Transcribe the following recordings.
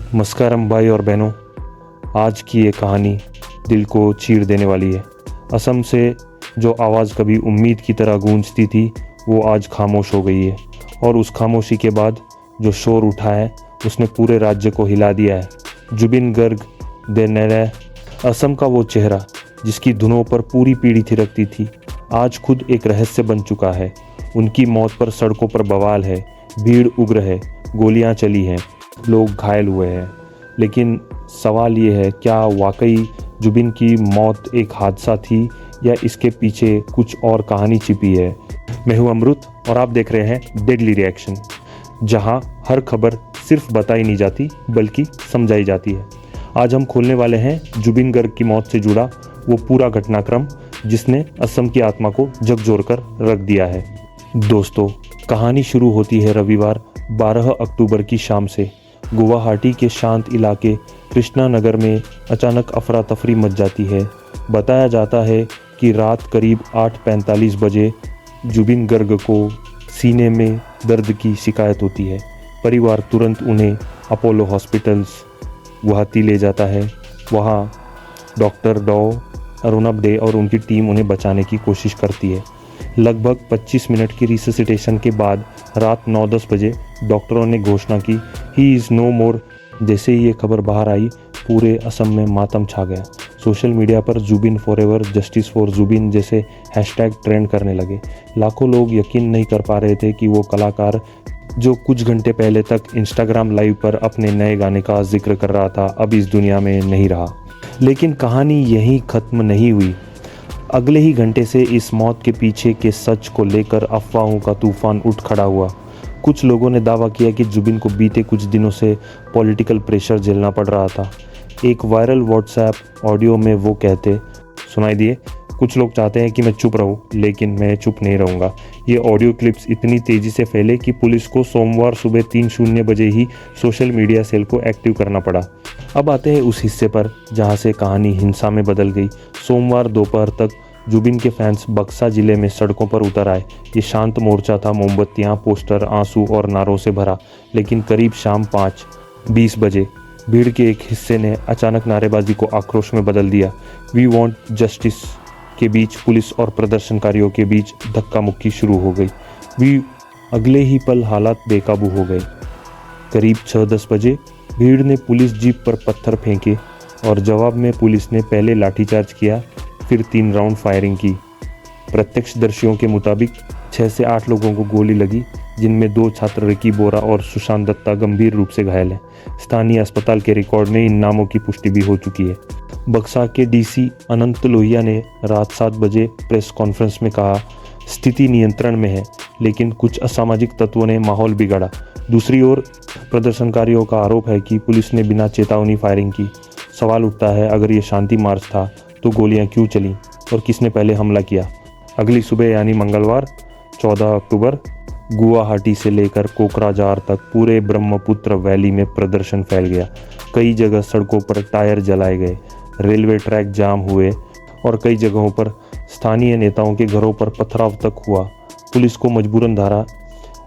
नमस्कारम भाई और बहनों, आज की ये कहानी दिल को चीर देने वाली है। असम से जो आवाज़ कभी उम्मीद की तरह गूंजती थी वो आज खामोश हो गई है, और उस खामोशी के बाद जो शोर उठा है उसने पूरे राज्य को हिला दिया है। जुबिन गर्ग देनेरे, असम का वो चेहरा जिसकी धुनों पर पूरी पीढ़ी थिरकती थी, आज खुद एक रहस्य बन चुका है। उनकी मौत पर सड़कों पर बवाल है, भीड़ उग्र है, गोलियां चली हैं, लोग घायल हुए हैं। लेकिन सवाल ये है, क्या वाकई जुबिन की मौत एक हादसा थी या इसके पीछे कुछ और कहानी छिपी है? मैं हूं अमृत और आप देख रहे हैं डेडली रिएक्शन, जहां हर खबर सिर्फ बताई नहीं जाती बल्कि समझाई जाती है। आज हम खोलने वाले हैं जुबिन गर्ग की मौत से जुड़ा वो पूरा घटनाक्रम जिसने असम की आत्मा को झकझोर कर रख दिया है। दोस्तों, कहानी शुरू होती है रविवार 12 अक्टूबर की शाम से। गुवाहाटी के शांत इलाके कृष्णा नगर में अचानक अफरा तफरी मच जाती है। बताया जाता है कि रात करीब 8:45 बजे जुबिन गर्ग को सीने में दर्द की शिकायत होती है। परिवार तुरंत उन्हें अपोलो हॉस्पिटल्स गुवाहाटी ले जाता है। वहाँ डॉक्टर डॉ अरुणब डे और उनकी टीम उन्हें बचाने की कोशिश करती है। लगभग 25 मिनट की रिससिटेशन के बाद रात 9-10 बजे डॉक्टरों ने घोषणा की, ही इज़ नो मोर। जैसे ही ये खबर बाहर आई, पूरे असम में मातम छा गया। सोशल मीडिया पर Zubeen forever, justice for Zubeen जैसे हैशटैग ट्रेंड करने लगे। लाखों लोग यकीन नहीं कर पा रहे थे कि वो कलाकार जो कुछ घंटे पहले तक इंस्टाग्राम लाइव पर अपने नए गाने का जिक्र कर रहा था, अब इस दुनिया में नहीं रहा। लेकिन कहानी यहीं ख़त्म नहीं हुई। अगले ही घंटे से इस मौत के पीछे के सच को लेकर अफवाहों का तूफान उठ खड़ा हुआ। कुछ लोगों ने दावा किया कि जुबिन को बीते कुछ दिनों से पॉलिटिकल प्रेशर झेलना पड़ रहा था। एक वायरल व्हाट्सएप ऑडियो में वो कहते सुनाई दिए, कुछ लोग चाहते हैं कि मैं चुप रहूं, लेकिन मैं चुप नहीं रहूंगा। ये ऑडियो क्लिप्स इतनी तेज़ी से फैले कि पुलिस को सोमवार सुबह 3:00 बजे ही सोशल मीडिया सेल को एक्टिव करना पड़ा। अब आते हैं उस हिस्से पर जहां से कहानी हिंसा में बदल गई। सोमवार दोपहर तक जुबिन के फैंस बक्सा जिले में सड़कों पर उतर आए। ये शांत मोर्चा था, मोमबत्तियां, पोस्टर, आंसू और नारों से भरा। लेकिन करीब शाम 5:20 बजे भीड़ के एक हिस्से ने अचानक नारेबाजी को आक्रोश में बदल दिया। वी वॉन्ट जस्टिस के बीच पुलिस और प्रदर्शनकारियों के बीच धक्का मुक्की शुरू हो गई। अगले ही पल हालात बेकाबू हो गए। करीब 6:10 बजे भीड़ ने पुलिस जीप पर पत्थर फेंके और जवाब में पुलिस ने पहले लाठीचार्ज किया, फिर 3 राउंड फायरिंग की। प्रत्यक्षदर्शियों के मुताबिक 6 से 8 लोगों को गोली लगी, जिनमें 2 छात्र रिकी बोरा और सुशांत दत्ता गंभीर रूप से घायल हैं। स्थानीय अस्पताल के रिकॉर्ड में इन नामों की पुष्टि भी हो चुकी है। बक्सा के डीसी अनंत लोहिया ने रात 7 बजे प्रेस कॉन्फ्रेंस में कहा, स्थिति नियंत्रण में है, लेकिन कुछ असामाजिक तत्वों ने माहौल बिगाड़ा। दूसरी ओर प्रदर्शनकारियों का आरोप है कि पुलिस ने बिना चेतावनी फायरिंग की। सवाल उठता है, अगर ये शांति मार्च था तो गोलियां क्यों चलीं और किसने पहले हमला किया? अगली सुबह यानी मंगलवार 14 अक्टूबर गुवाहाटी से लेकर कोकराझार तक पूरे ब्रह्मपुत्र वैली में प्रदर्शन फैल गया। कई जगह सड़कों पर टायर जलाए गए, रेलवे ट्रैक जाम हुए और कई जगहों पर स्थानीय नेताओं के घरों पर पथराव तक हुआ। पुलिस को मजबूरन धारा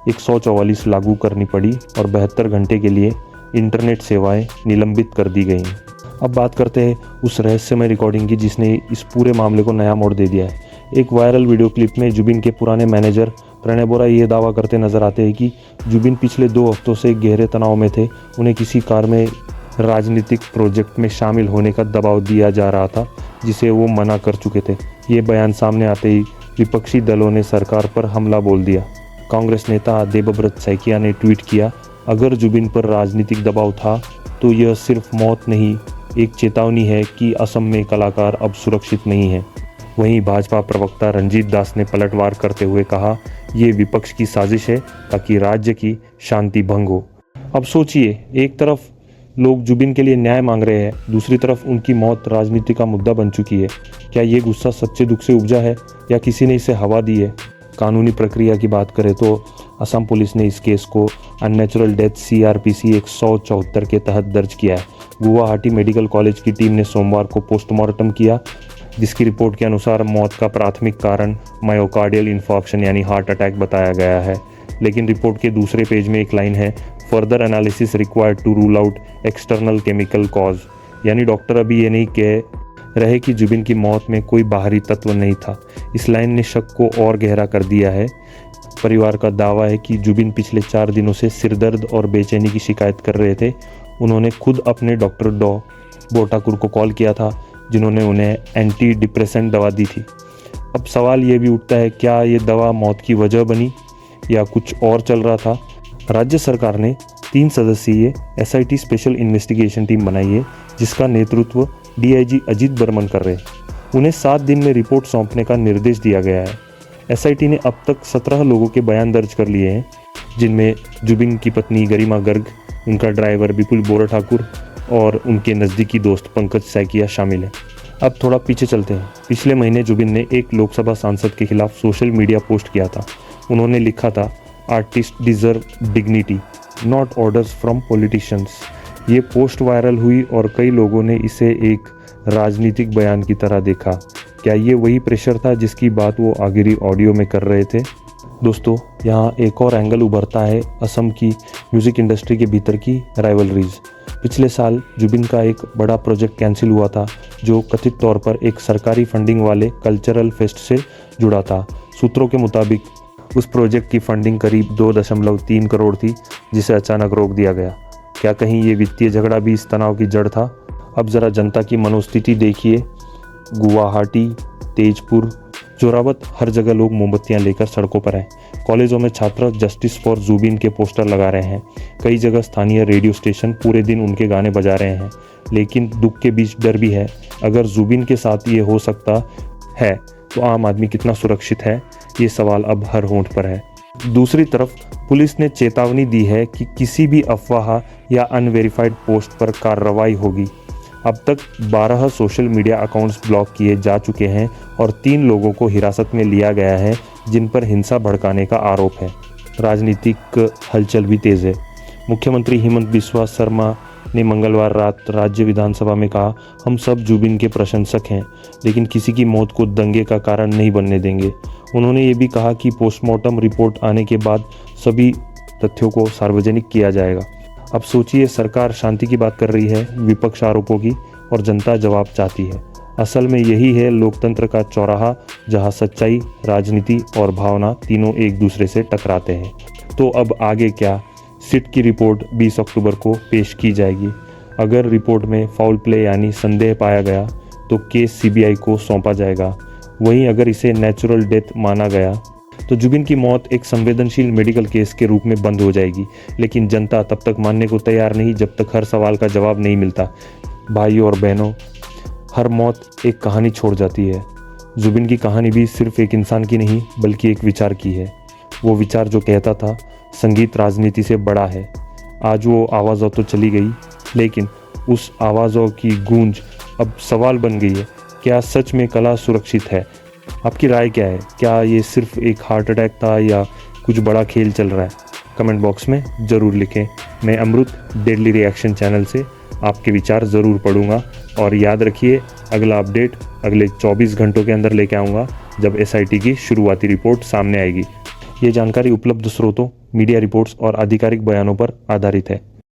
144 लागू करनी पड़ी और 72 घंटे के लिए इंटरनेट सेवाएं निलंबित कर दी गईं। अब बात करते हैं उस रहस्यमय रिकॉर्डिंग की जिसने इस पूरे मामले को नया मोड़ दे दिया है। एक वायरल वीडियो क्लिप में जुबिन के पुराने मैनेजर प्रणय बोरा ये दावा करते नजर आते हैं कि जुबिन पिछले 2 हफ्तों से गहरे तनाव में थे। उन्हें किसी कार में राजनीतिक प्रोजेक्ट में शामिल होने का दबाव दिया जा रहा था, जिसे वो मना कर चुके थे। ये बयान सामने आते ही विपक्षी दलों ने सरकार पर हमला बोल दिया। कांग्रेस नेता देबब्रत सैकिया ने ट्वीट किया, अगर जुबिन पर राजनीतिक दबाव था तो यह सिर्फ मौत नहीं, एक चेतावनी है कि असम में कलाकार अब सुरक्षित नहीं है। वहीं भाजपा प्रवक्ता रंजीत दास ने पलटवार करते हुए कहा, ये विपक्ष की साजिश है ताकि राज्य की शांति भंग हो। अब सोचिए, एक तरफ लोग जुबिन के लिए न्याय मांग रहे हैं, दूसरी तरफ उनकी मौत राजनीति का मुद्दा बन चुकी है। क्या ये गुस्सा सच्चे दुख से उपजा है या किसी ने इसे हवा दी है? कानूनी प्रक्रिया की बात करें तो असम पुलिस ने इस केस को अननेचुरल डेथ CRPC 174 के तहत दर्ज किया है। गुवाहाटी मेडिकल कॉलेज की टीम ने सोमवार को पोस्टमार्टम किया, जिसकी रिपोर्ट के अनुसार मौत का प्राथमिक कारण मायोकार्डियल इन्फॉर्क्शन यानी हार्ट अटैक बताया गया है। लेकिन रिपोर्ट के दूसरे पेज में एक लाइन है, further analysis required to rule out external chemical cause. यानी डॉक्टर अभी ये नहीं कह रहे कि जुबिन की मौत में कोई बाहरी तत्व नहीं था। इस लाइन ने शक को और गहरा कर दिया है। परिवार का दावा है कि जुबिन पिछले 4 दिनों से सिरदर्द और बेचैनी की शिकायत कर रहे थे। उन्होंने खुद अपने डॉक्टर डॉ बोटाकुर को कॉल किया था, जिन्होंने उन्हें एंटी डिप्रेसेंट दवा दी थी। अब सवाल ये भी उठता है, क्या ये दवा मौत की वजह बनी या कुछ और चल रहा था। राज्य सरकार ने 3 सदस्यीय SIT स्पेशल इन्वेस्टिगेशन टीम बनाई है, जिसका नेतृत्व DIG अजीत बर्मन कर रहे हैं। उन्हें 7 दिन में रिपोर्ट सौंपने का निर्देश दिया गया है। SIT ने अब तक 17 लोगों के बयान दर्ज कर लिए हैं, जिनमें जुबिन की पत्नी गरिमा गर्ग, उनका ड्राइवर विपुल बोरा ठाकुर और उनके नज़दीकी दोस्त पंकज सैकिया शामिल हैं। अब थोड़ा पीछे चलते हैं। पिछले महीने जुबिन ने एक लोकसभा सांसद के खिलाफ सोशल मीडिया पोस्ट किया था। उन्होंने लिखा था, artist deserve dignity, not orders from politicians. ये पोस्ट वायरल हुई और कई लोगों ने इसे एक राजनीतिक बयान की तरह देखा। क्या ये वही प्रेशर था जिसकी बात वो आखिरी ऑडियो में कर रहे थे? दोस्तों, यहाँ एक और एंगल उभरता है असम की म्यूज़िक इंडस्ट्री के भीतर की राइवलरीज। पिछले साल जुबिन का एक बड़ा प्रोजेक्ट कैंसिल हुआ था, जो कथित तौर पर एक सरकारी फंडिंग वाले कल्चरल फेस्ट से जुड़ा था। सूत्रों के मुताबिक उस प्रोजेक्ट की फंडिंग करीब 2.3 करोड़ थी, जिसे अचानक रोक दिया गया। क्या कहीं ये वित्तीय झगड़ा भी इस तनाव की जड़ था? अब ज़रा जनता की मनोस्थिति देखिए। गुवाहाटी, तेजपुर, जोरावत, हर जगह लोग मोमबत्तियां लेकर सड़कों पर हैं। कॉलेजों में छात्र जस्टिस फॉर जुबिन के पोस्टर लगा रहे हैं। कई जगह स्थानीय रेडियो स्टेशन पूरे दिन उनके गाने बजा रहे हैं। लेकिन दुख के बीच डर भी है। अगर जुबिन के साथ ये हो सकता है तो आम आदमी कितना सुरक्षित है? ये सवाल अब हर होंठ पर है। दूसरी तरफ पुलिस ने चेतावनी दी है कि किसी भी अफवाह या अनवेरिफाइड पोस्ट पर कार्रवाई होगी। अब तक 12 सोशल मीडिया अकाउंट्स ब्लॉक किए जा चुके हैं और 3 लोगों को हिरासत में लिया गया है, जिन पर हिंसा भड़काने का आरोप है। राजनीतिक हलचल भी तेज है। मुख्यमंत्री हेमंत बिस्वा शर्मा ने मंगलवार रात राज्य विधानसभा में कहा, हम सब जुबिन के प्रशंसक हैं, लेकिन किसी की मौत को दंगे का कारण नहीं बनने देंगे। उन्होंने ये भी कहा कि पोस्टमार्टम रिपोर्ट आने के बाद सभी तथ्यों को सार्वजनिक किया जाएगा। अब सोचिए, सरकार शांति की बात कर रही है, विपक्ष आरोपों की, और जनता जवाब चाहती है। असल में यही है लोकतंत्र का चौराहा, जहां सच्चाई, राजनीति और भावना तीनों एक दूसरे से टकराते हैं। तो अब आगे क्या? सिट की रिपोर्ट 20 अक्टूबर को पेश की जाएगी। अगर रिपोर्ट में फाउल प्ले यानी संदेह पाया गया तो केस CBI को सौंपा जाएगा। वहीं अगर इसे नेचुरल डेथ माना गया तो जुबिन की मौत एक संवेदनशील मेडिकल केस के रूप में बंद हो जाएगी। लेकिन जनता तब तक मानने को तैयार नहीं जब तक हर सवाल का जवाब नहीं मिलता। भाइयों और बहनों, हर मौत एक कहानी छोड़ जाती है। जुबिन की कहानी भी सिर्फ एक इंसान की नहीं बल्कि एक विचार की है। वो विचार जो कहता था, संगीत राजनीति से बड़ा है। आज वो आवाज़ों तो चली गई, लेकिन उस आवाज़ों की गूंज अब सवाल बन गई है। क्या सच में कला सुरक्षित है? आपकी राय क्या है? क्या ये सिर्फ एक हार्ट अटैक था या कुछ बड़ा खेल चल रहा है? कमेंट बॉक्स में ज़रूर लिखें। मैं अमृत डेडली रिएक्शन चैनल से आपके विचार ज़रूर पढ़ूंगा। और याद रखिए, अगला अपडेट अगले 24 घंटों के अंदर लेके आऊँगा, जब SIT की शुरुआती रिपोर्ट सामने आएगी। ये जानकारी उपलब्ध स्रोतों, मीडिया रिपोर्ट्स और आधिकारिक बयानों पर आधारित है।